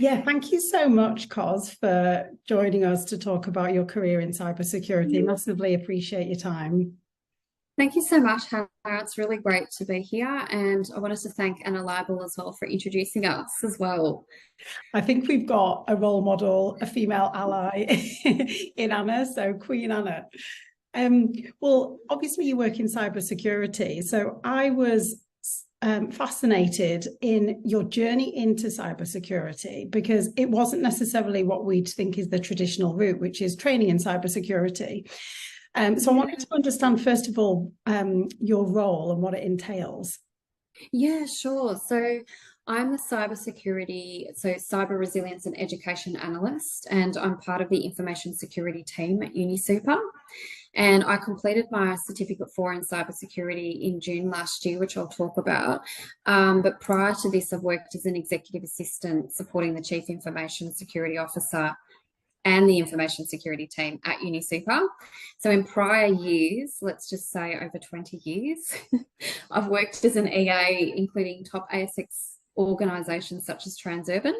Yeah, thank you so much, Cos, for joining us to talk about your career in cybersecurity. Massively appreciate your time. Thank you so much, Hannah. It's really great to be here. And I wanted to thank Anna Leibel as well for introducing us as well. I think we've got a role model, a female ally in Anna, so Queen Anna. Well, obviously you work in cybersecurity, so I was fascinated in your journey into cybersecurity because it wasn't necessarily what we'd think is the traditional route, which is training in cybersecurity. So I wanted to understand, first of all, your role and what it entails. Yeah, sure. So I'm the cyber resilience and education analyst, and I'm part of the information security team at UniSuper. And I completed my certificate 4 in cybersecurity in June last year, which I'll talk about. But prior to this, I've worked as an executive assistant supporting the Chief Information Security Officer and the information security team at UniSuper. So in prior years, let's just say over 20 years, I've worked as an EA, including top ASX organisations such as Transurban.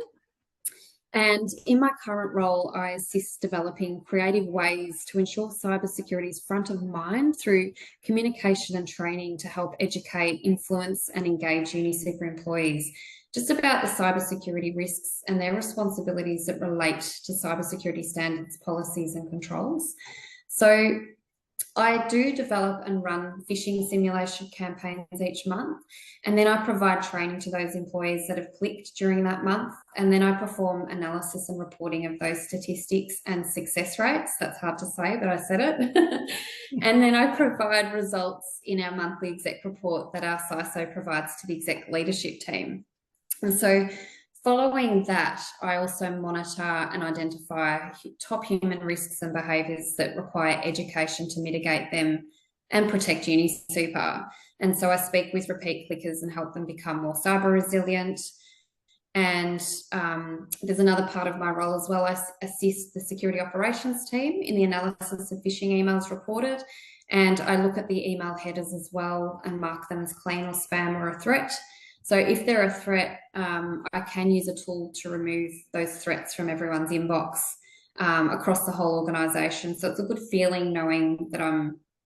And in my current role, I assist developing creative ways to ensure cybersecurity is front of mind through communication and training to help educate, influence and engage UniSuper employees just about the cybersecurity risks and their responsibilities that relate to cybersecurity standards, policies and controls. So I do develop and run phishing simulation campaigns each month, and then I provide training to those employees that have clicked during that month, and then I perform analysis and reporting of those statistics and success rates. That's hard to say, but I said it. And then I provide results in our monthly exec report that our CISO provides to the exec leadership team. And so following that, I also monitor and identify top human risks and behaviours that require education to mitigate them and protect UniSuper. And so I speak with repeat clickers and help them become more cyber resilient. And there's another part of my role as well. I assist the security operations team in the analysis of phishing emails reported. And I look at the email headers as well and mark them as clean or spam or a threat. So if they're a threat, I can use a tool to remove those threats from everyone's inbox across the whole organisation. So it's a good feeling knowing that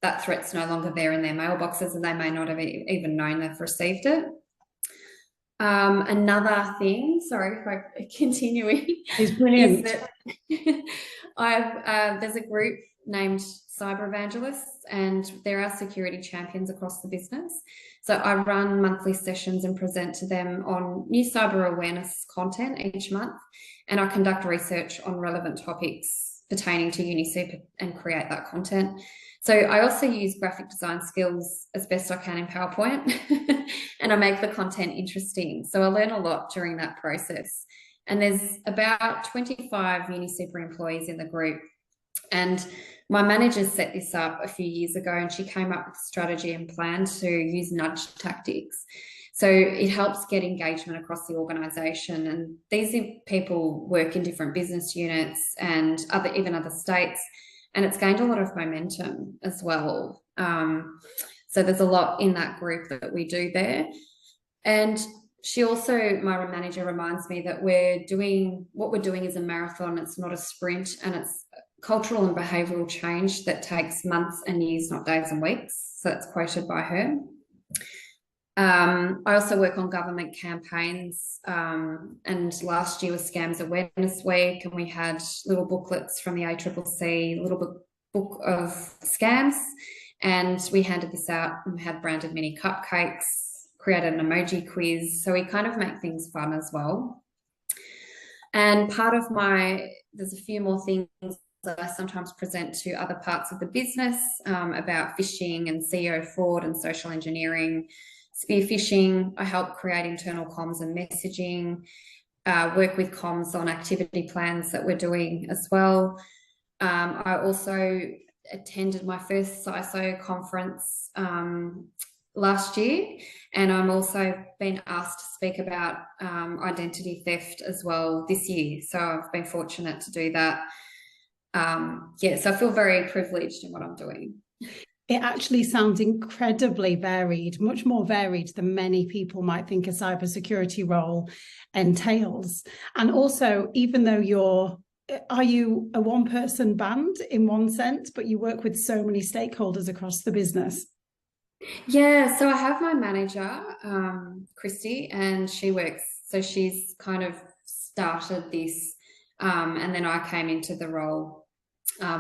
that threat's no longer there in their mailboxes and they may not have even known they've received it. Another thing, sorry if I continuing, It's brilliant. is that there's a group named Cyber Evangelists, and there are security champions across the business. So I run monthly sessions and present to them on new cyber awareness content each month, and I conduct research on relevant topics pertaining to UniSuper and create that content. So I also use graphic design skills as best I can in PowerPoint and I make the content interesting. So I learn a lot during that process. And there's about 25 UniSuper employees in the group. And my manager set this up a few years ago and she came up with a strategy and plan to use nudge tactics. So it helps get engagement across the organisation. And these people work in different business units and even other states. And it's gained a lot of momentum as well. So there's a lot in that group that we do there. And my manager reminds me that what we're doing is a marathon. It's not a sprint, and it's cultural and behavioural change that takes months and years, not days and weeks. So that's quoted by her. I also work on government campaigns, and last year was Scams Awareness Week, and we had little booklets from the ACCC, little book of scams, and we handed this out and had branded mini cupcakes, created an emoji quiz. So we kind of make things fun as well. And there's a few more things that I sometimes present to other parts of the business about phishing and CEO fraud and social engineering. Spear phishing, I help create internal comms and messaging, work with comms on activity plans that we're doing as well. I also attended my first CISO conference last year, and I'm also been asked to speak about identity theft as well this year. So I've been fortunate to do that. So I feel very privileged in what I'm doing. It actually sounds incredibly varied, much more varied than many people might think a cybersecurity role entails. And also, even though are you a one-person band in one sense, but you work with so many stakeholders across the business? Yeah, so I have my manager, Christy, and so she's kind of started this, and then I came into the role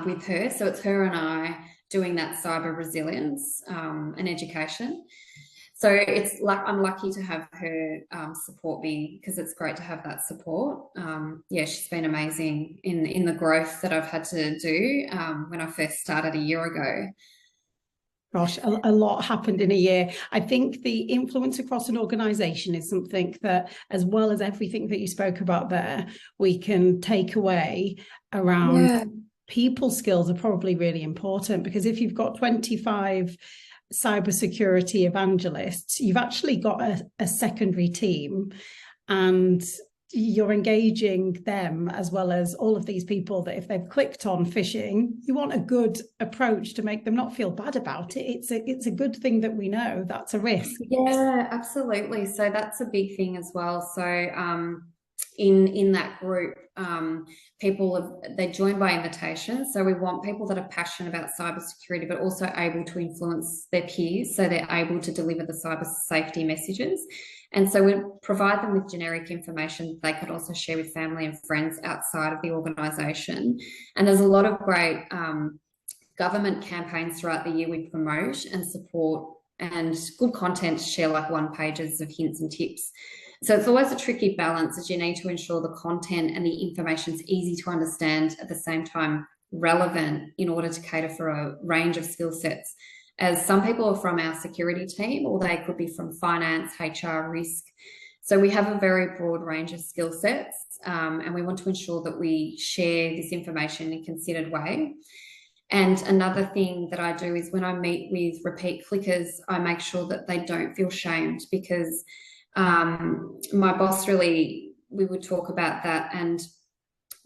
with her. So it's her and I doing that cyber resilience and education. So it's like I'm lucky to have her support me, because it's great to have that support. Yeah, she's been amazing in the growth that I've had to do when I first started a year ago. Gosh, a lot happened in a year. I think the influence across an organization is something that, as well as everything that you spoke about there, we can take away around Yeah. people skills are probably really important, because if you've got 25 cybersecurity evangelists, you've actually got a secondary team, and you're engaging them as well as all of these people that if they've clicked on phishing, you want a good approach to make them not feel bad about it. It's a good thing that we know that's a risk. Yeah, absolutely. So that's a big thing as well. So in that group, they join by invitation. So we want people that are passionate about cybersecurity, but also able to influence their peers, so they're able to deliver the cyber safety messages. And so we provide them with generic information they could also share with family and friends outside of the organisation. And there's a lot of great government campaigns throughout the year we promote and support, and good content to share, like one pages of hints and tips. So it's always a tricky balance, as you need to ensure the content and the information is easy to understand, at the same time relevant, in order to cater for a range of skill sets. As some people are from our security team, or they could be from finance, HR, risk. So we have a very broad range of skill sets, and we want to ensure that we share this information in a considered way. And another thing that I do is, when I meet with repeat clickers, I make sure that they don't feel shamed, because my boss we would talk about that, and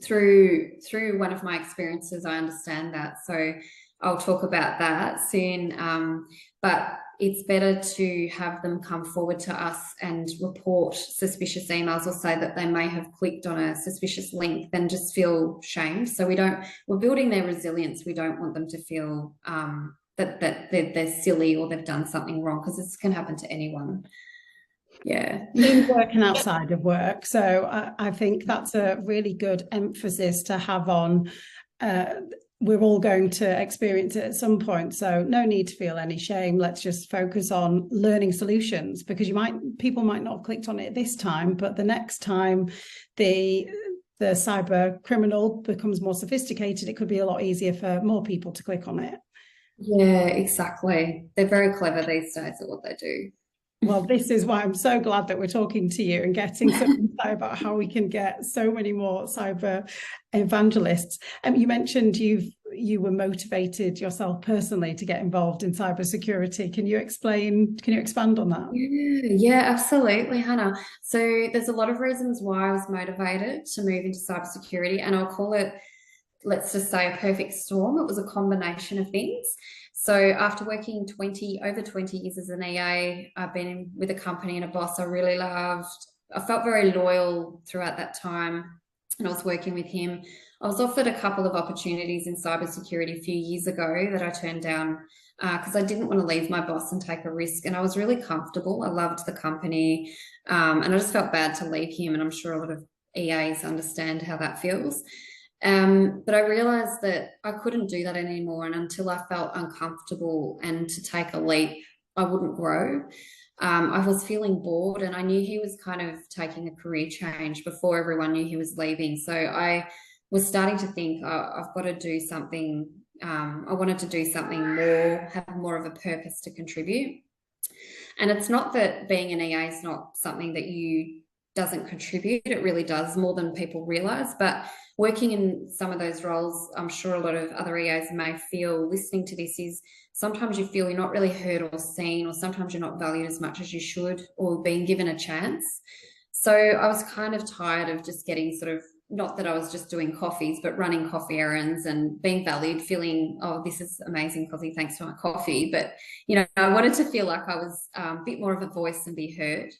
through one of my experiences, I understand that. So I'll talk about that soon. But it's better to have them come forward to us and report suspicious emails, or say that they may have clicked on a suspicious link, than just feel shamed. So we're building their resilience. We don't want them to feel that they're silly, or they've done something wrong, because this can happen to anyone. Yeah. In work and outside of work. So I think that's a really good emphasis to have on. We're all going to experience it at some point, so no need to feel any shame. Let's just focus on learning solutions, because people might not have clicked on it this time, but the next time the cyber criminal becomes more sophisticated, it could be a lot easier for more people to click on it. Yeah, exactly. They're very clever these days at what they do. Well, this is why I'm so glad that we're talking to you and getting some insight about how we can get so many more cyber evangelists. You mentioned you were motivated yourself personally to get involved in cybersecurity. Can you expand on that? Yeah, absolutely, Hannah. So there's a lot of reasons why I was motivated to move into cybersecurity, and I'll call it, let's just say, a perfect storm. It was a combination of things. So after working over 20 years as an EA, I've been with a company and a boss I really loved. I felt very loyal throughout that time, and I was working with him. I was offered a couple of opportunities in cybersecurity a few years ago that I turned down, because I didn't want to leave my boss and take a risk. And I was really comfortable. I loved the company, and I just felt bad to leave him. And I'm sure a lot of EAs understand how that feels. But I realized that I couldn't do that anymore. And until I felt uncomfortable and to take a leap, I wouldn't grow. I was feeling bored, and I knew he was kind of taking a career change before everyone knew he was leaving. So I was starting to think, I've got to do something. I wanted to do something more, have more of a purpose to contribute. And it's not that being an EA is not something that doesn't contribute. It really does, more than people realize. But working in some of those roles, I'm sure a lot of other EAs may feel, listening to this, is sometimes you feel you're not really heard or seen, or sometimes you're not valued as much as you should, or being given a chance. So I was kind of tired of just getting sort of not that I was just doing coffees, but running coffee errands and being valued, feeling, oh, this is amazing coffee, thanks for my coffee. But, you know, I wanted to feel like I was a bit more of a voice and be heard.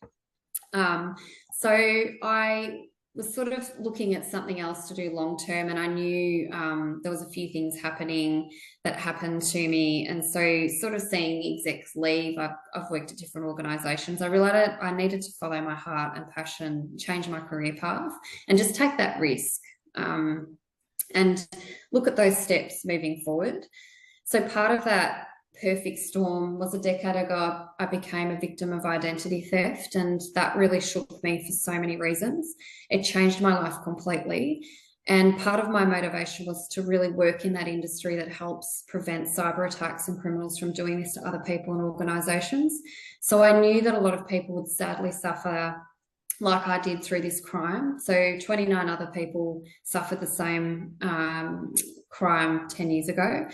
So I was sort of looking at something else to do long term, and I knew there was a few things that happened to me. And so sort of seeing execs leave, I've worked at different organisations. I realised I needed to follow my heart and passion, change my career path, and just take that risk and look at those steps moving forward. So part of that perfect storm was a decade ago. I became a victim of identity theft, and that really shook me for so many reasons. It changed my life completely. And part of my motivation was to really work in that industry that helps prevent cyber attacks and criminals from doing this to other people and organisations. So I knew that a lot of people would sadly suffer like I did through this crime. So 29 other people suffered the same crime 10 years ago.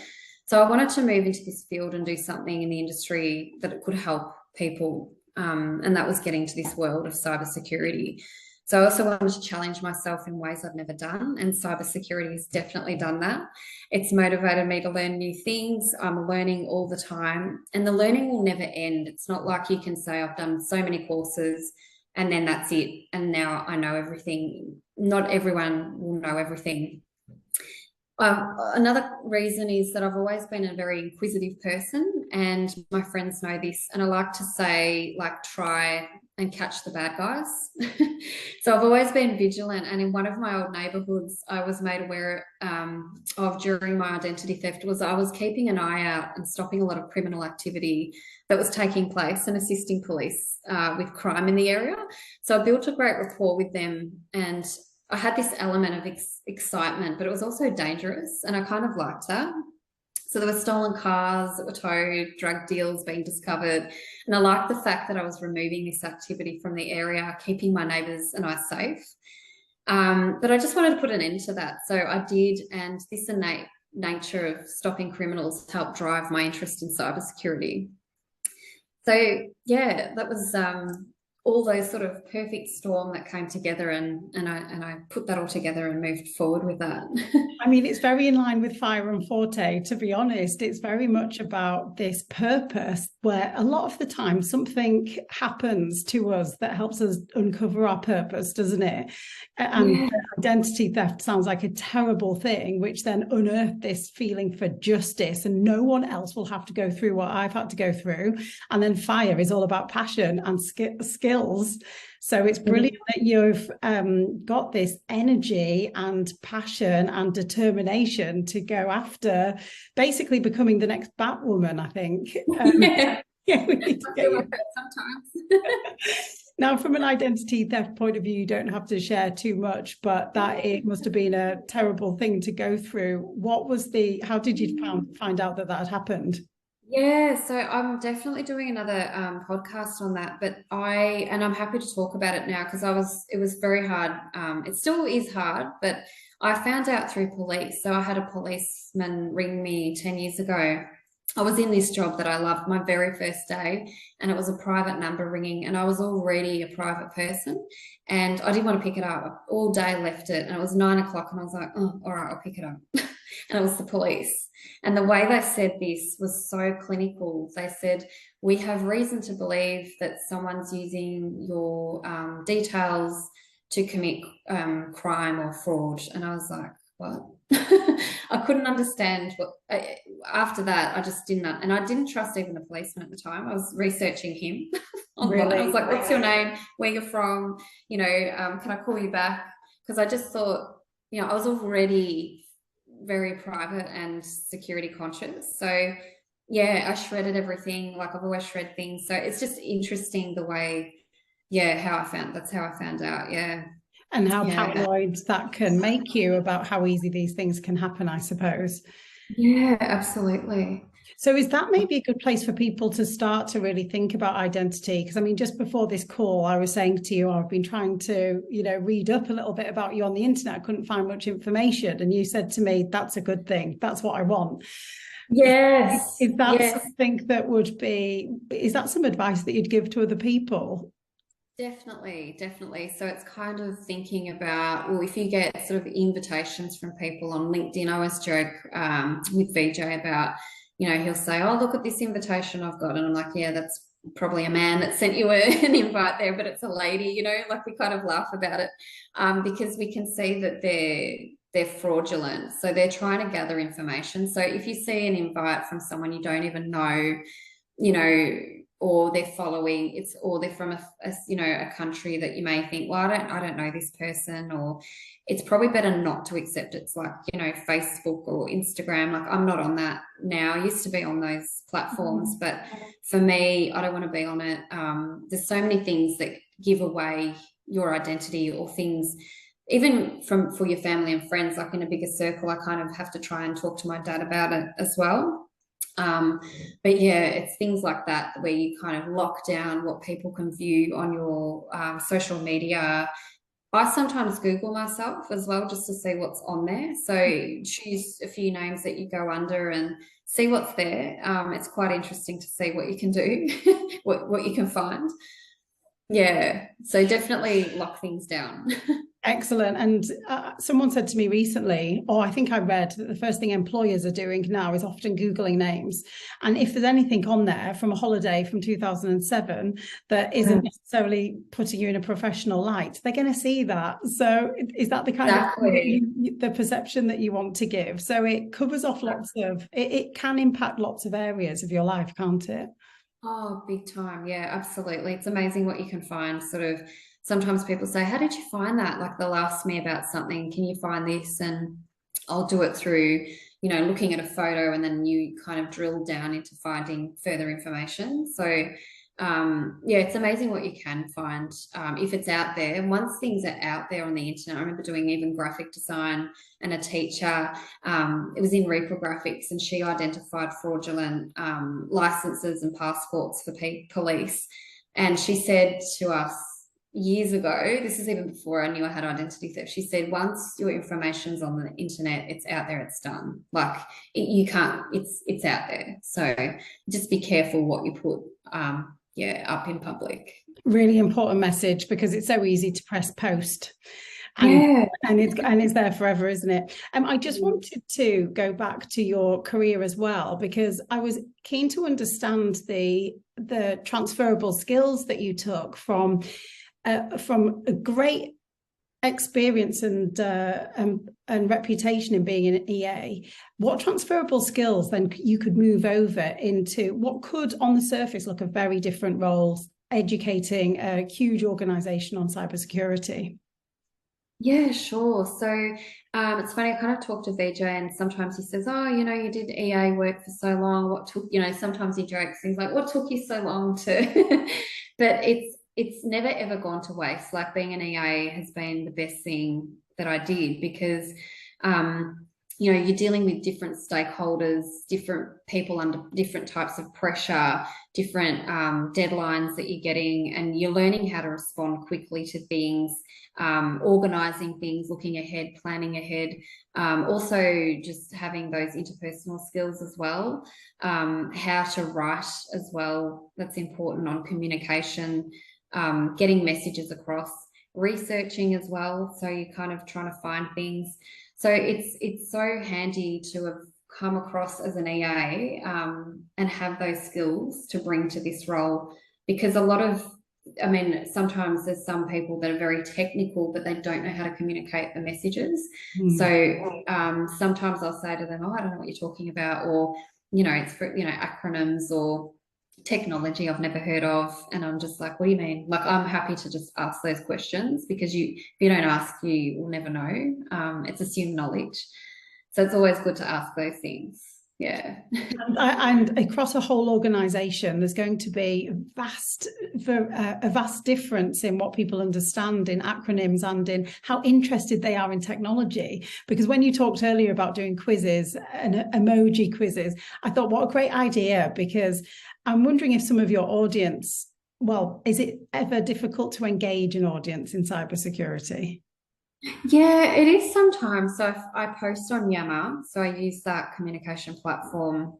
So I wanted to move into this field and do something in the industry that could help people, and that was getting to this world of cybersecurity. So I also wanted to challenge myself in ways I've never done, and cybersecurity has definitely done that. It's motivated me to learn new things. I'm learning all the time, and the learning will never end. It's not like you can say, I've done so many courses and then that's it, and now I know everything. Not everyone will know everything. Another reason is that I've always been a very inquisitive person, and my friends know this, and I like to say, like, try and catch the bad guys. So I've always been vigilant, and in one of my old neighbourhoods I was made aware of during my identity theft was I was keeping an eye out and stopping a lot of criminal activity that was taking place and assisting police with crime in the area. So I built a great rapport with them, and I had this element of excitement, but it was also dangerous, and I kind of liked that. So there were stolen cars that were towed, drug deals being discovered, and I liked the fact that I was removing this activity from the area, keeping my neighbours and I safe. But I just wanted to put an end to that. So I did, and this innate nature of stopping criminals helped drive my interest in cybersecurity. So yeah, that was all those sort of perfect storm that came together, and I put that all together and moved forward with that. I mean, it's very in line with Fire and Forte, to be honest. It's very much about this purpose where a lot of the time something happens to us that helps us uncover our purpose, doesn't it? And identity theft sounds like a terrible thing, which then unearthed this feeling for justice, and no one else will have to go through what I've had to go through. And then Fire is all about passion and skills. So it's brilliant that you've got this energy and passion and determination to go after basically becoming the next Batwoman, I think. Yeah, we need to get you. Sometimes. Now, from an identity theft point of view, you don't have to share too much, but that it must have been a terrible thing to go through. How did you find out that had happened? Yeah, so I'm definitely doing another podcast on that, but I'm happy to talk about it now because it was very hard. It still is hard, but I found out through police. So I had a policeman ring me 10 years ago. I was in this job that I loved, my very first day, and it was a private number ringing, and I was already a private person, and I didn't want to pick it up. All day left it, and it was 9 o'clock, and I was like, oh, all right, I'll pick it up. And it was the police. And the way they said this was so clinical. They said, we have reason to believe that someone's using your details to commit crime or fraud. And I was like, what? I couldn't understand after that, I just didn't, and I didn't trust even the policeman at the time. I was researching him online. Really? I was like, what's your name? Where you're from? You know, can I call you back? Because I just thought, you know, I was already very private and security conscious. So yeah, I shredded everything. Like I've always shred things. So it's just interesting the way, that's how I found out. Yeah. And how paranoid that can make you about how easy these things can happen, I suppose. Yeah, absolutely. So is that maybe a good place for people to start to really think about identity? Because I mean, just before this call, I was saying to you, I've been trying to, read up a little bit about you on the internet. I couldn't find much information. And you said to me, that's a good thing. That's what I want. Yes. Is that something that is that some advice that you'd give to other people? Definitely, definitely. So it's kind of thinking about, well, if you get sort of invitations from people on LinkedIn, I always joke with VJ about, he'll say, "Oh, look at this invitation I've got," and I'm like, "Yeah, that's probably a man that sent you an invite there, but it's a lady," like we kind of laugh about it because we can see that they're fraudulent. So they're trying to gather information. So if you see an invite from someone you don't even know, you know, or they're following it's, or they're from a country that you may think, well, I don't know this person, or it's probably better not to accept. It's like, Facebook or Instagram. Like I'm not on that now. I used to be on those platforms, but for me, I don't want to be on it. There's so many things that give away your identity, or things even for your family and friends. Like in a bigger circle, I kind of have to try and talk to my dad about it as well. But yeah, it's things like that where you kind of lock down what people can view on your social media. I sometimes Google myself as well just to see what's on there. So choose a few names that you go under and see what's there. It's quite interesting to see what you can do, what you can find. Yeah, so definitely lock things down. Excellent. And someone said to me recently, or I think I read, that the first thing employers are doing now is often Googling names. And if there's anything on there from a holiday from 2007 that isn't necessarily putting you in a professional light, they're going to see that. So is that the kind Exactly. of the perception that you want to give? So it covers off it can impact lots of areas of your life, can't it? Oh, big time. Yeah, absolutely. It's amazing what you can find. Sort of sometimes people say, "How did you find that?" Like they'll ask me about something, "Can you find this?" And I'll do it through, looking at a photo, and then you kind of drill down into finding further information. So yeah, it's amazing what you can find if it's out there. Once things are out there on the internet, I remember doing even graphic design, and a teacher, it was in reprographics, and she identified fraudulent licenses and passports for police. And she said to us years ago, this is even before I knew I had identity theft, she said, once your information's on the internet, it's out there, it's done. Like you can't, it's out there. So just be careful what you put up in public. Really important message, because it's so easy to press post. And Yeah. it's there forever, isn't it? I just wanted to go back to your career as well, because I was keen to understand the transferable skills that you took from a great experience and reputation in being an EA. What transferable skills then you could move over into what could, on the surface, look at very different roles, educating a huge organization on cybersecurity? Yeah, sure. So it's funny, I kind of talk to VJ, and sometimes he says, "Oh, you did EA work for so long. What took, sometimes he jokes things like, what took you so long to?" But it's never ever gone to waste. Like being an EA has been the best thing that I did, because you're dealing with different stakeholders, different people under different types of pressure, different deadlines that you're getting, and you're learning how to respond quickly to things, organizing things, looking ahead, planning ahead, also just having those interpersonal skills as well, how to write as well. That's important on communication, getting messages across, researching as well. So you're kind of trying to find things. So it's so handy to have come across as an EA and have those skills to bring to this role, because sometimes there's some people that are very technical, but they don't know how to communicate the messages. So sometimes I'll say to them, "Oh, I don't know what you're talking about," or, it's for, acronyms or technology I've never heard of. And I'm just like, "What do you mean?" Like, I'm happy to just ask those questions, because if you don't ask, you will never know. It's assumed knowledge. So it's always good to ask those things. Yeah. And across a whole organization, there's going to be a vast difference in what people understand in acronyms and in how interested they are in technology. Because when you talked earlier about doing quizzes and emoji quizzes, I thought, what a great idea, because I'm wondering if some of your audience, well, is it ever difficult to engage an audience in cybersecurity? Yeah, it is sometimes. So if I post on Yammer, so I use that communication platform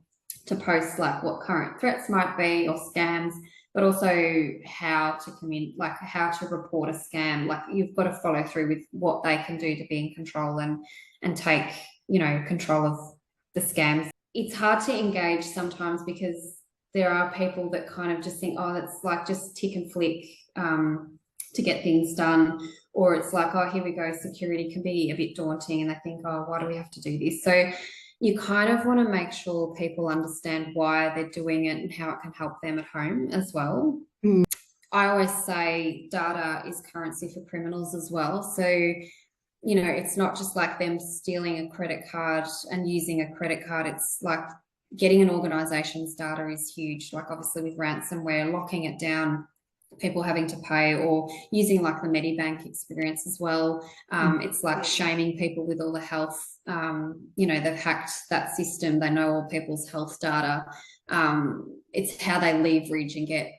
to post like what current threats might be, or scams. but also how to like how to report a scam. Like you've got to follow through with what they can do to be in control and take, you know, control of the scams. It's hard to engage sometimes because there are people that kind of just think, oh, that's like just tick and flick to get things done. Or it's like, oh, here we go, security can be a bit daunting, and they think, oh, why do we have to do this? So you kind of want to make sure people understand why they're doing it and how it can help them at home as well. Mm. I always say data is currency for criminals as well. So, you know, it's not just like them stealing a credit card and using a credit card. It's like getting an organization's data is huge. Like obviously with ransomware, locking it down, people having to pay, or using like the Medibank experience as well. It's like shaming people with all the health. You know, they've hacked that system. They know all people's health data. It's how they leverage and get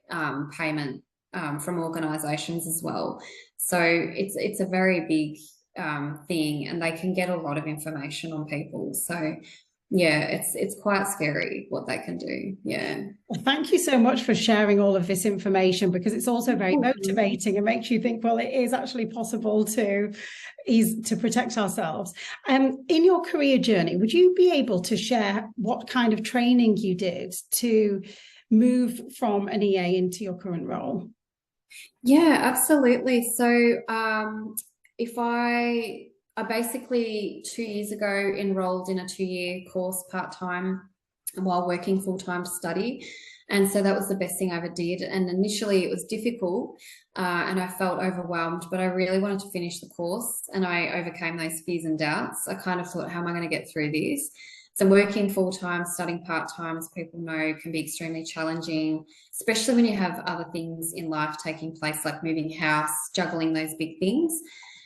payment from organizations as well. So it's a very big thing, and they can get a lot of information on people. So yeah, it's quite scary what they can do. Yeah. Well, thank you so much for sharing all of this information, because it's also very motivating and makes you think, well, it is actually possible to protect ourselves. In your career journey, would you be able to share what kind of training you did to move from an EA into your current role? Yeah, absolutely. So if I basically 2 years ago enrolled in a 2-year course part-time while working full-time to study. And so that was the best thing I ever did. And initially it was difficult and I felt overwhelmed, but I really wanted to finish the course, and I overcame those fears and doubts. I kind of thought, how am I going to get through this? So working full-time, studying part-time, as people know, can be extremely challenging, especially when you have other things in life taking place, like moving house, juggling those big things.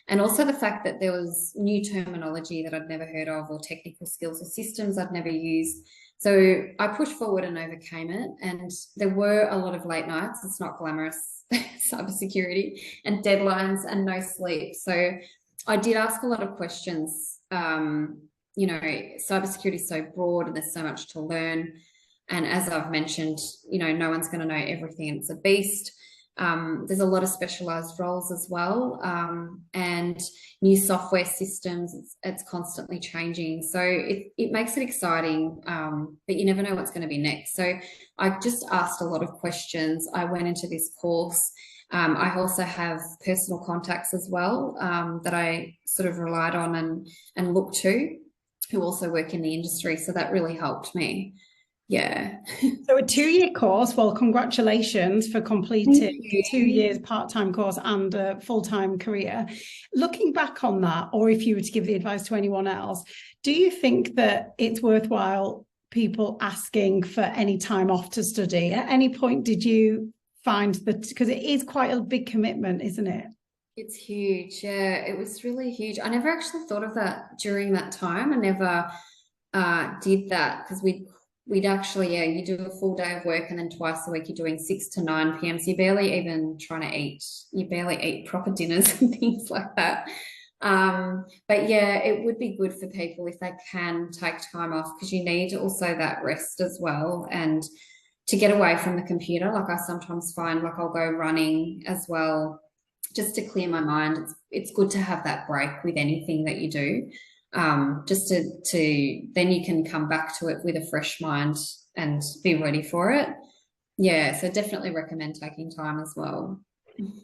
And also the fact that there was new terminology that I'd never heard of, or technical skills or systems I'd never used. So I pushed forward and overcame it. And there were a lot of late nights. It's not glamorous, cybersecurity, and deadlines and no sleep. So I did ask a lot of questions. You know, cybersecurity is so broad and there's so much to learn. And as I've mentioned, you know, no one's going to know everything. It's a beast. There's a lot of specialized roles as well, and new software systems. It's constantly changing, so it makes it exciting, but you never know what's going to be next. So I just asked a lot of questions. I went into this course. I also have personal contacts as well, that I sort of relied on and looked to, who also work in the industry, so that really helped me. Yeah. So a 2-year course. Well, congratulations for completing 2 years part-time course and a full-time career. Looking back on that, or if you were to give the advice to anyone else, do you think that it's worthwhile people asking for any time off to study? At any point did you find that, because it is quite a big commitment, isn't it? It's huge. Yeah, it was really huge. I never actually thought of that during that time. I never did that, because we'd actually, yeah, you do a full day of work, and then twice a week you're doing 6 to 9 p.m. So you're barely even trying to eat. You barely eat proper dinners and things like that. But yeah, it would be good for people if they can take time off, because you need also that rest as well, and to get away from the computer. Like I sometimes find, like I'll go running as well, just to clear my mind. It's good to have that break with anything that you do. Just to then you can come back to it with a fresh mind and be ready for it. Yeah, so definitely recommend taking time as well.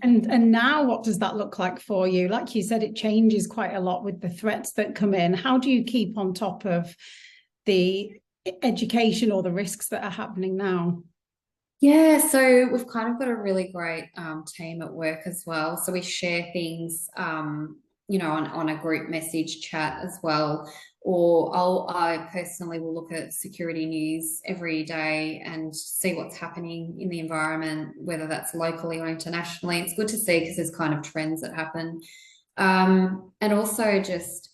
And now what does that look like for you? Like you said, it changes quite a lot with the threats that come in. How do you keep on top of the education or the risks that are happening now? Yeah, so we've kind of got a really great team at work as well. So we share things, you know, on a group message chat as well. Or I personally will look at security news every day and see what's happening in the environment, whether that's locally or internationally. It's good to see, because there's kind of trends that happen. And also just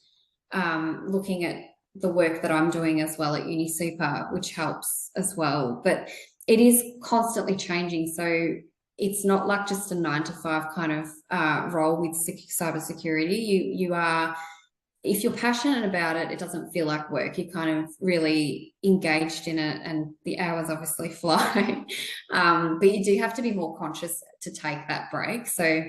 looking at the work that I'm doing as well at Uni Super, which helps as well. But it is constantly changing. So it's not like just a 9 to 5 kind of role with cybersecurity. You are if you're passionate about it, it doesn't feel like work. You're kind of really engaged in it, and the hours obviously fly. But you do have to be more conscious to take that break. So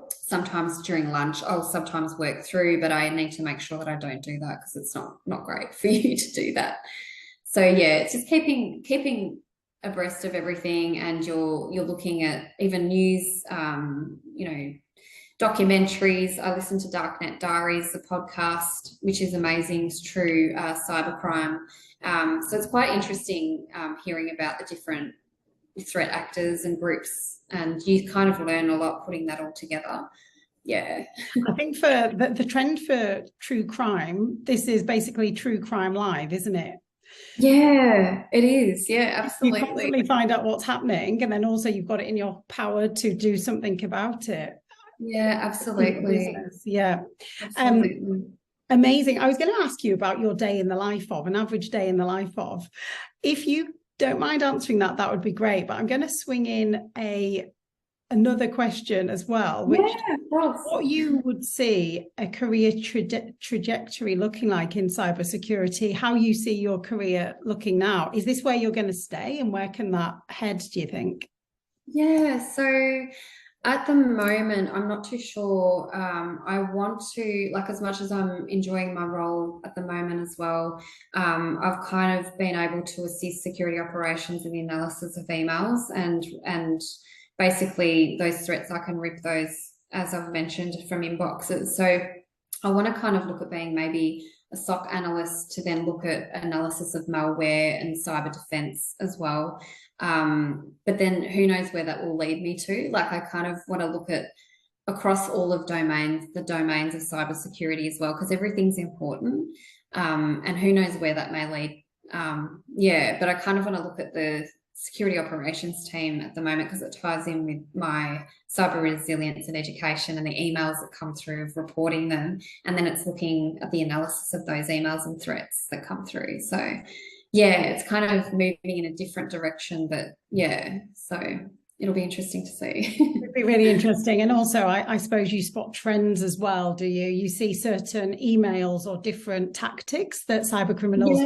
sometimes during lunch, I'll sometimes work through, but I need to make sure that I don't do that because it's not great for you to do that. So yeah, it's just keeping abreast of everything, and you're looking at even news, documentaries. I listen to Darknet Diaries, the podcast, which is amazing. It's true cybercrime. So it's quite interesting hearing about the different threat actors and groups, and you kind of learn a lot putting that all together. Yeah. I think for the trend for true crime, this is basically True Crime Live, isn't it? Yeah, it is. Yeah, absolutely. You constantly find out what's happening, and then also you've got it in your power to do something about it. Yeah, absolutely. Yeah. Absolutely. Amazing. I was going to ask you about your day in the life of, an average day in the life of. If you don't mind answering that, that would be great. But I'm going to swing in another question as well, which what you would see a career trajectory looking like in cybersecurity, how you see your career looking now. Is this where you're going to stay, and where can that head, do you think? Yeah, so at the moment, I'm not too sure. I want to, like, as much as I'm enjoying my role at the moment as well, I've kind of been able to assist security operations in the analysis of emails, and basically those threats, I can rip those, as I've mentioned, from inboxes. So I want to kind of look at being maybe a SOC analyst to then look at analysis of malware and cyber defense as well. But then who knows where that will lead me to? Like, I kind of want to look at across all of the domains of cybersecurity as well, because everything's important. And who knows where that may lead. But I kind of want to look at the security operations team at the moment because it ties in with my cyber resilience and education and the emails that come through of reporting them. And then it's looking at the analysis of those emails and threats that come through. So yeah, it's kind of moving in a different direction, but yeah, so it'll be interesting to see. It'd be really interesting. And also, I suppose you spot trends as well, do you? You see certain emails or different tactics that cyber criminals.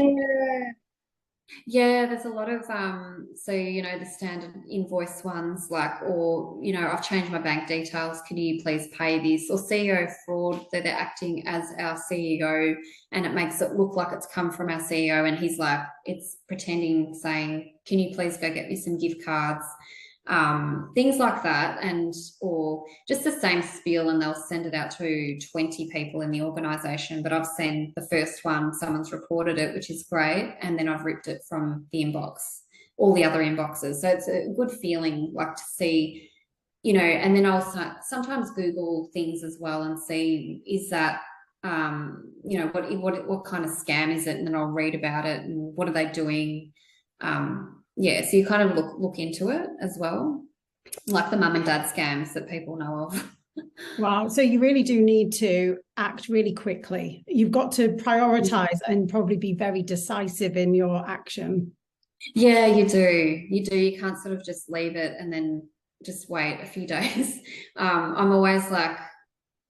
Yeah, there's a lot of so the standard invoice ones, like, or I've changed my bank details, can you please pay this? Or CEO fraud, they're acting as our CEO, and it makes it look like it's come from our CEO, and he's like, it's pretending, saying, can you please go get me some gift cards? Things like that, or just the same spiel, and they'll send it out to 20 people in the organization, but I've sent the first one, someone's reported it, which is great, and then I've ripped it from the inbox, all the other inboxes. So it's a good feeling, like, to see, and then I'll sometimes Google things as well and see, is that what kind of scam is it, and then I'll read about it and what are they doing. Yeah, so you kind of look into it as well, like the mum and dad scams that people know of. Wow. So you really do need to act really quickly. You've got to prioritize and probably be very decisive in your action. Yeah, you do. You can't sort of just leave it and then just wait a few days. I'm always like,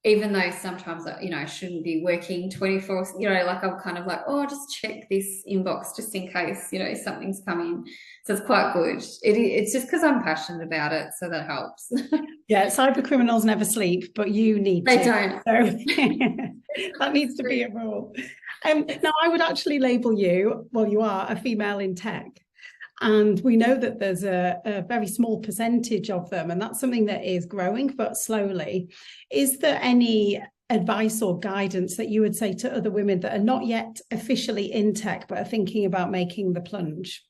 even though sometimes, I shouldn't be working 24, like, I'm kind of like, oh, just check this inbox just in case, something's coming. So it's quite good. It's just because I'm passionate about it, so that helps. Yeah, cyber criminals never sleep, but you need They to. don't. So that needs to be a rule. Now, I would actually label you, well, you are a female in tech. And we know that there's a very small percentage of them, and that's something that is growing, but slowly. Is there any advice or guidance that you would say to other women that are not yet officially in tech, but are thinking about making the plunge?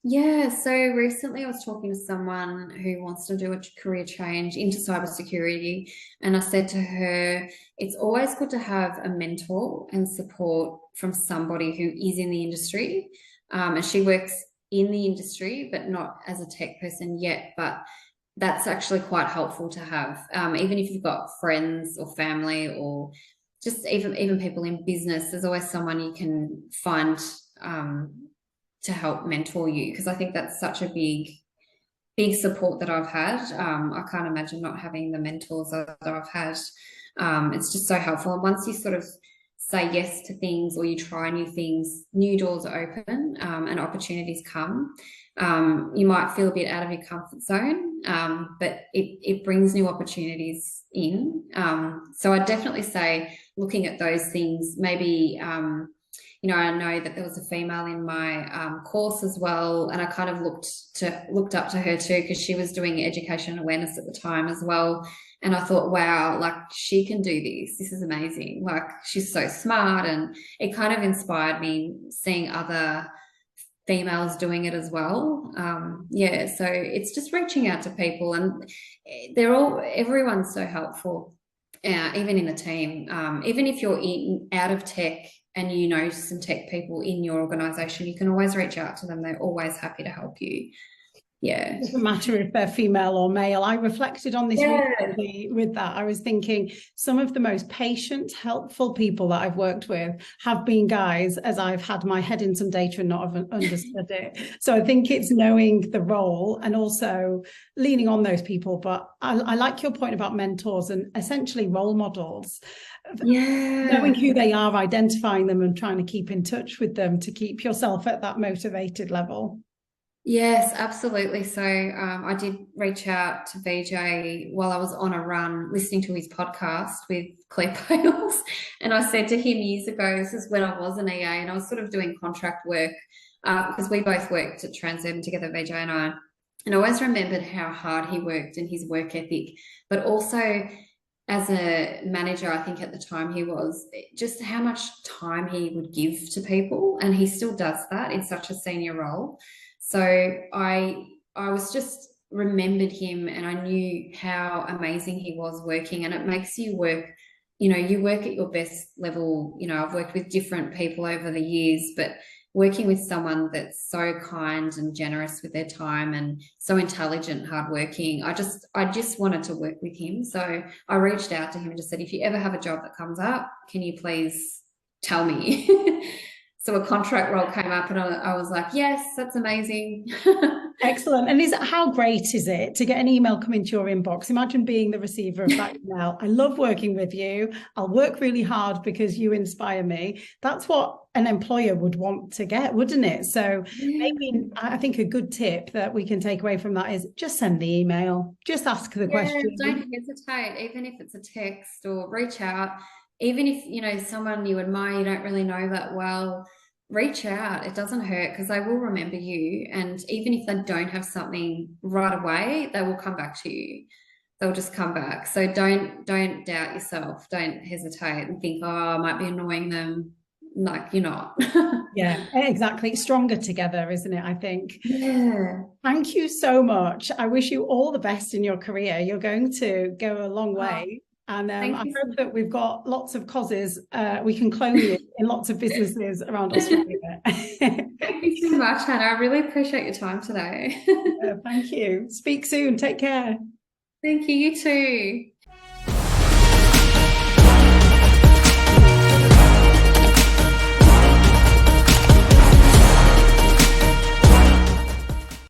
Yeah, so recently I was talking to someone who wants to do a career change into cybersecurity, and I said to her, it's always good to have a mentor and support from somebody who is in the industry. And she works in the industry, but not as a tech person yet, but that's actually quite helpful to have. Even if you've got friends or family, or just even people in business, there's always someone you can find to help mentor you, because I think that's such a big support that I've had. I can't imagine not having the mentors that I've had. It's just so helpful. And once you sort of say yes to things or you try new things, new doors are open, and opportunities come. You might feel a bit out of your comfort zone, but it brings new opportunities in. So I'd definitely say looking at those things, maybe, you know, I know that there was a female in my course as well, and I kind of looked up to her too, because she was doing education and awareness at the time as well. And I thought, wow, like she can do this. This is amazing. Like she's so smart. And it kind of inspired me seeing other females doing it as well. Yeah, so it's just reaching out to people, and everyone's so helpful, even in a team. Even if you're out of tech and you know some tech people in your organization, you can always reach out to them. They're always happy to help you. Yeah. It doesn't matter if they're female or male. I reflected on this recently with that. I was thinking some of the most patient, helpful people that I've worked with have been guys, as I've had my head in some data and not have understood it. So I think it's knowing the role and also leaning on those people. But I like your point about mentors and essentially role models. Yeah. Knowing who they are, identifying them and trying to keep in touch with them to keep yourself at that motivated level. Yes, absolutely. So I did reach out to VJ while I was on a run listening to his podcast with Claire Pales. And I said to him years ago, this is when I was an EA and I was sort of doing contract work, because we both worked at Transurban together, VJ and I. And I always remembered how hard he worked and his work ethic, but also as a manager, I think at the time he was, just how much time he would give to people. And he still does that in such a senior role. So I was just remembered him, and I knew how amazing he was working. And it makes you work, you know, you work at your best level. You know, I've worked with different people over the years, but working with someone that's so kind and generous with their time and so intelligent, hardworking, I just wanted to work with him. So I reached out to him and just said, if you ever have a job that comes up, can you please tell me? So a contract role came up and I was like, yes, that's amazing. Excellent. And how great is it to get an email come into your inbox? Imagine being the receiver of that email. I love working with you. I'll work really hard because you inspire me. That's what an employer would want to get, wouldn't it? So maybe I think a good tip that we can take away from that is just send the email. Just ask the question. Don't hesitate, even if it's a text, or reach out. Even if, you know, someone you admire, you don't really know that well, reach out. It doesn't hurt, because they will remember you. And even if they don't have something right away, they will come back to you. They'll just come back. So don't doubt yourself. Don't hesitate and think, oh, I might be annoying them. Like, you're not. Yeah, exactly. Stronger together, isn't it? I think. Yeah. Thank you so much. I wish you all the best in your career. You're going to go a long way. And I hope that we've got lots of causes. We can clone you in lots of businesses around Australia. Thank you so much, Hannah. I really appreciate your time today. Thank you. Speak soon. Take care. Thank you. You too.